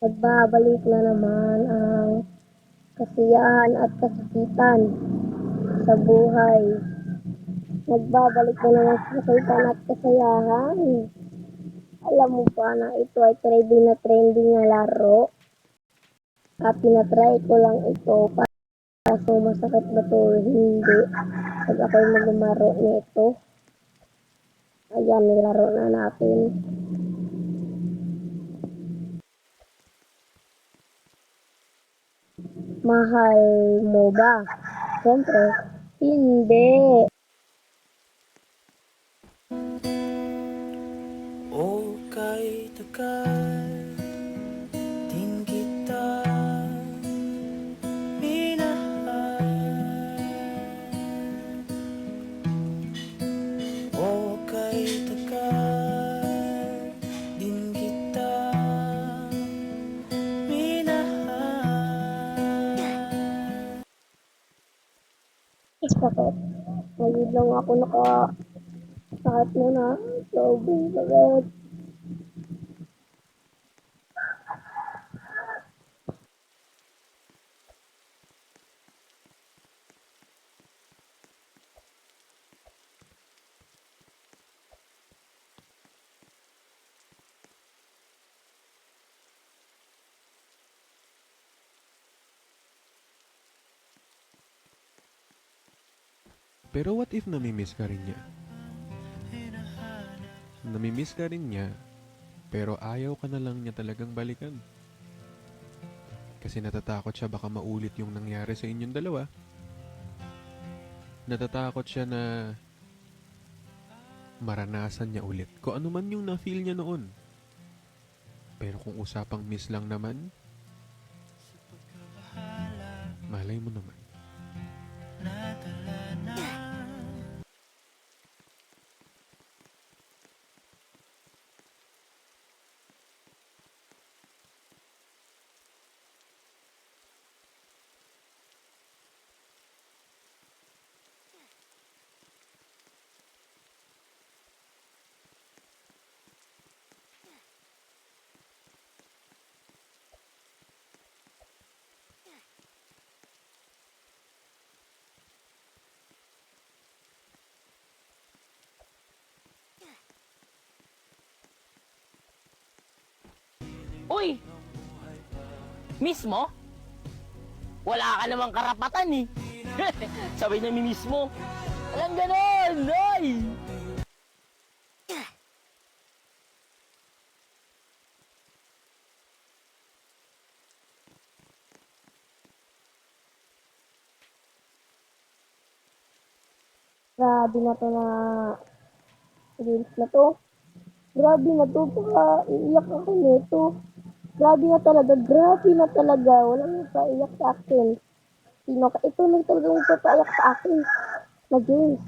Nagbabalik na naman ang kasiyahan at kasakitan sa buhay. Nagbabalik na naman sa kasakitan at kasayahan. Alam mo ba na ito ay trending na laro? At tinatry ko lang ito kaso masakit ba to? Hindi. Pag ako'y magmamaro nito, ayan, nilaro na natin. Mahal mo ba? Siyempre, hindi. O kay tagal din kita minahal. O kay tagal din kita minahal. Sakit. Ngayon lang ako sakit mo na. Sobrang sakit. Pero what if namimiss ka rin niya? Namimiss ka rin niya, pero ayaw ka na lang niya talagang balikan. Kasi natatakot siya baka maulit yung nangyari sa inyong dalawa. Natatakot siya na maranasan niya ulit kung ano man yung na-feel niya noon. Pero kung usapang miss lang naman, malay mo naman. Uy! Mismo? Wala ka namang karapatan eh. Sabay na mismo. Walang ganon! Ay! Grabe na to na reels na to. Grabe na to. Baka iiyak ako nito. Grabe na talaga. Grabe na talaga. Walang nagpaiyak sa akin. Ito lang talaga magpapaiyak sa akin. Na James.